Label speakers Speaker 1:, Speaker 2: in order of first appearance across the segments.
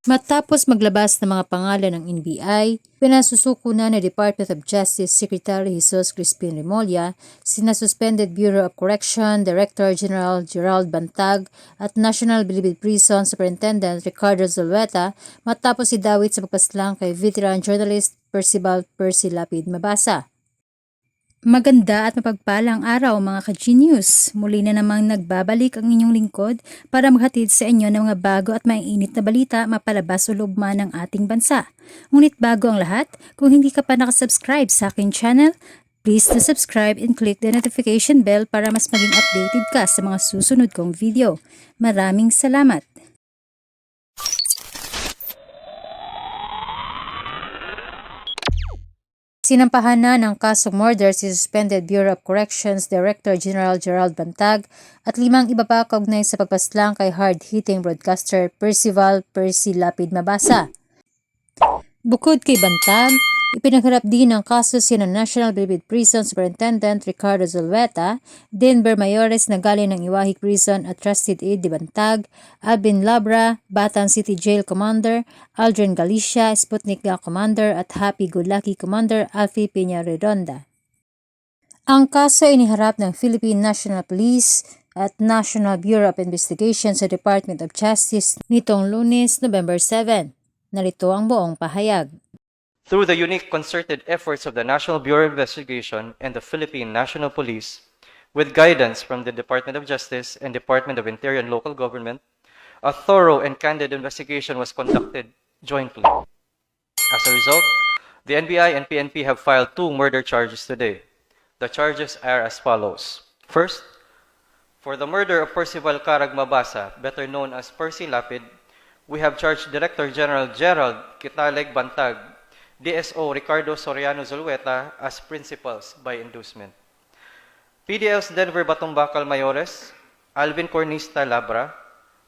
Speaker 1: Matapos maglabas ng mga pangalan ng NBI, pinasusuko na ni Department of Justice Secretary Jesus Crispin Remulla, sina Suspended Bureau of Correction Director General Gerald Bantag at National Bilibid Prison Superintendent Ricardo Zulueta matapos idawit sa pagpaslang kay veteran journalist Percy Lapid. Mabasa. Maganda at mapagpalang araw mga ka-genius. Muli na namang nagbabalik ang inyong lingkod para maghatid sa inyo ng mga bago at maiinit na balita mapalabas o lugma ng ating bansa. Ngunit bago ang lahat, kung hindi ka pa nakasubscribe sa aking channel, please to subscribe and click the notification bell para mas maging updated ka sa mga susunod kong video. Maraming salamat! Sinampahan na ng kasong murder si Suspended Bureau of Corrections Director General Gerald Bantag at 5 iba pa kaugnay sa pagpaslang kay hard-hitting broadcaster Percy Lapid. Mabasa. Bukod kay Bantag, ipinagharap din ng kaso sina National Bilibid Prison Superintendent Ricardo Zulueta, Denver Mayores na galing ng Iwahig Prison at Trusted Aide de Bantag, Alvin Labra, Batang City Jail Commander, Aldrin Galicia, Sputnik Commander at Happy Go Lucky Commander Alfie Peña Redonda. Ang kaso ay iniharap ng Philippine National Police at National Bureau of Investigation sa Department of Justice nitong Lunes, November 7. Narito ang buong pahayag.
Speaker 2: Through the unique concerted efforts of the National Bureau of Investigation and the Philippine National Police, with guidance from the Department of Justice and Department of Interior and Local Government, a thorough and candid investigation was conducted jointly. As a result, the NBI and PNP have filed 2 murder charges today. The charges are as follows. First, for the murder of Percival Mabasa, better known as Percy Lapid, we have charged Director General Gerald Bantag, DSO Ricardo Soriano Zulueta as principals by inducement. PDL's Denver Batumbakal Mayores, Alvin Cornista Labra,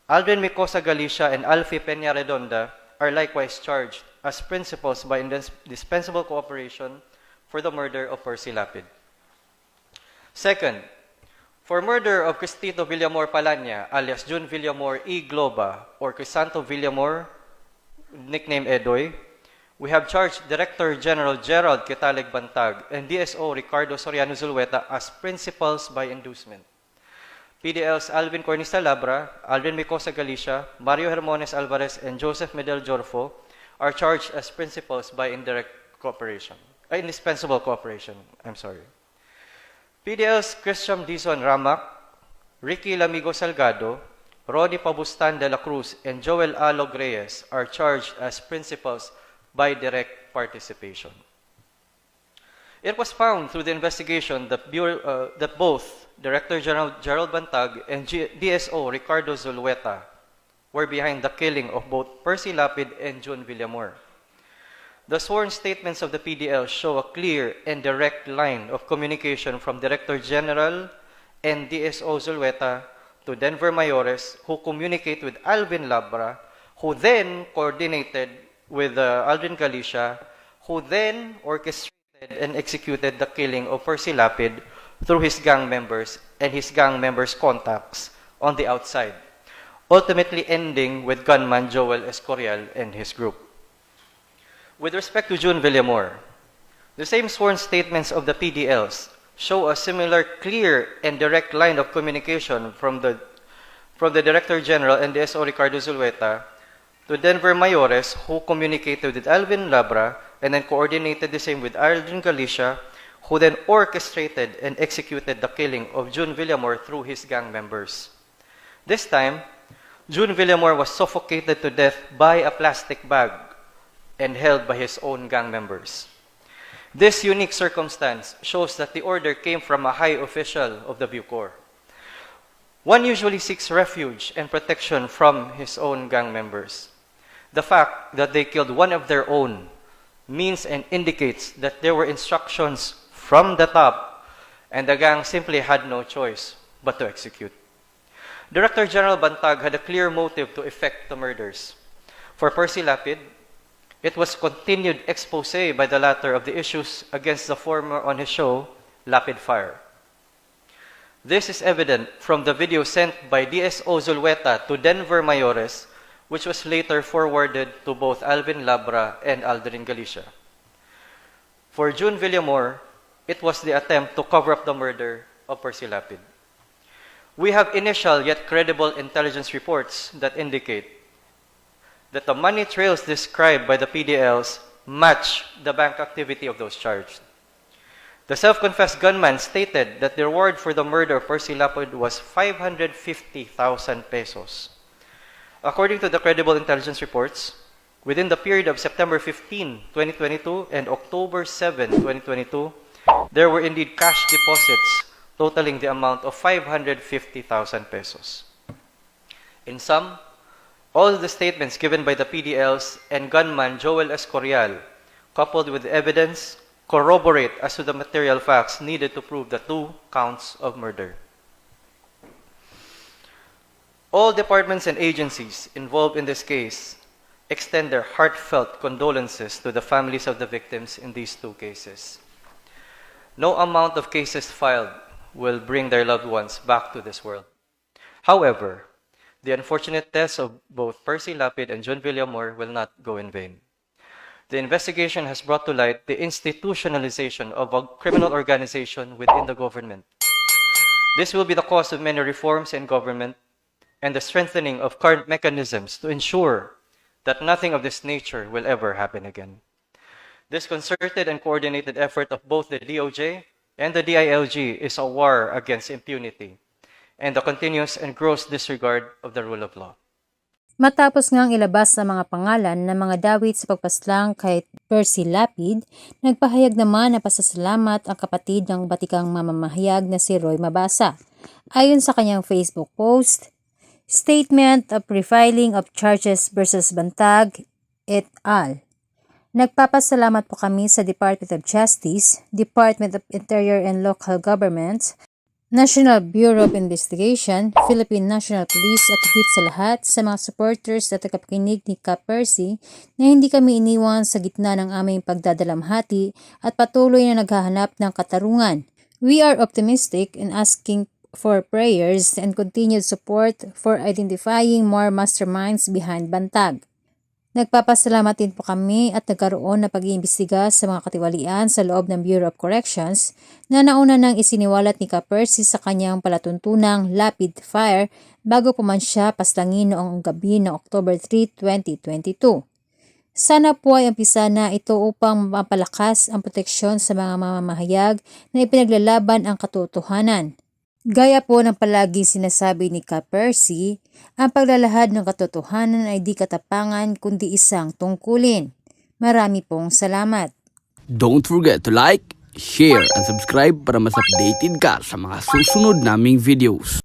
Speaker 2: Aldrin Micosa Galicia, and Alfie Peña Redonda are likewise charged as principals by indispensable cooperation for the murder of Percy Lapid. Second, for murder of Cristito Villamor Palanya, alias June Villamor E. Globa, or Crisanto Villamor, nickname Edoy, we have charged Director General Gerald Bantag and DSO Ricardo Soriano Zulueta as principals by inducement. PDL's Alvin Cornista Labra, Alvin Micosa Galicia, Mario Hermones Alvarez, and Joseph Medel Jorfo are charged as principals by indispensable cooperation. PDL's Christian Dizon Ramak, Ricky Lamigo Salgado, Ronnie Pabustan de la Cruz, and Joel Alog Reyes are charged as principals by direct participation. It was found through the investigation that both Director General Gerald Bantag and DSO Ricardo Zulueta were behind the killing of both Percy Lapid and June Villamor. The sworn statements of the PDL show a clear and direct line of communication from Director General and DSO Zulueta to Denver Mayores, who communicate with Alvin Labra, who then coordinated with Aldrin Galicia, who then orchestrated and executed the killing of Percy Lapid through his gang members and his gang members' contacts on the outside, ultimately ending with gunman Joel Escorial and his group. With respect to June Villamor, the same sworn statements of the PDLs show a similar clear and direct line of communication from the Director General and DSO Ricardo Zulueta to Denver Mayores, who communicated with Alvin Labra and then coordinated the same with Aldrin Galicia, who then orchestrated and executed the killing of June Villamor through his gang members. This time, June Villamor was suffocated to death by a plastic bag and held by his own gang members. This unique circumstance shows that the order came from a high official of the Bucor. One usually seeks refuge and protection from his own gang members. The fact that they killed one of their own means and indicates that there were instructions from the top and the gang simply had no choice but to execute. Director General Bantag had a clear motive to effect the murders. For Percy Lapid, it was continued expose by the latter of the issues against the former on his show, Lapid Fire. This is evident from the video sent by DSO Zulueta to Denver Mayores, which was later forwarded to both Alvin Labra and Aldrin Galicia. For June Villamor, it was the attempt to cover up the murder of Percy Lapid. We have initial yet credible intelligence reports that indicate that the money trails described by the PDLs match the bank activity of those charged. The self-confessed gunman stated that the reward for the murder of Percy Lapid was 550,000 pesos. According to the credible intelligence reports, within the period of September 15, 2022 and October 7, 2022, there were indeed cash deposits totaling the amount of 550,000 pesos. In sum, all the statements given by the PDLs and gunman Joel Escorial, coupled with evidence, corroborate as to the material facts needed to prove the 2 counts of murder. All departments and agencies involved in this case extend their heartfelt condolences to the families of the victims in these 2 cases. No amount of cases filed will bring their loved ones back to this world. However, the unfortunate deaths of both Percy Lapid and June Villamor will not go in vain. The investigation has brought to light the institutionalization of a criminal organization within the government. This will be the cause of many reforms in government and the strengthening of current mechanisms to ensure that nothing of this nature will ever happen again. This concerted and coordinated effort of both the DOJ and the DILG is a war against impunity and the continuous and gross disregard of the rule of law.
Speaker 1: Matapos ngang ilabas ang mga pangalan ng mga dawit sa pagpaslang kay Percy Lapid, nagpahayag naman na pasasalamat ang kapatid ng batikang mamamahayag na si Roy Mabasa. Ayon sa kanyang Facebook post, Statement of Refiling of Charges versus Bantag et al. Nagpapasalamat po kami sa Department of Justice, Department of Interior and Local Government, National Bureau of Investigation, Philippine National Police at higit sa lahat sa mga supporters at tagapakinig ni Ka Percy na hindi kami iniwan sa gitna ng aming pagdadalamhati at patuloy na naghahanap ng katarungan. We are optimistic in asking for prayers and continued support for identifying more masterminds behind Bantag. Nagpapasalamat din po kami at nagkaroon na pag-iimbestiga sa mga katiwalian sa loob ng Bureau of Corrections na nauna nang isiniwalat ni Ka Percy sa kanyang palatuntunang Lapid Fire bago pa man siya paslangin noong gabi ng October 3, 2022. Sana po ay umpisa na ito upang mapalakas ang proteksyon sa mga mamamahayag na ipinaglalaban ang katotohanan. Gaya po ng palagi sinasabi ni Ka Percy, ang paglalahad ng katotohanan ay di katapangan kundi isang tungkulin. Marami pong salamat.
Speaker 3: Don't forget to like, share, and subscribe para mas updated ka sa mga susunod naming videos.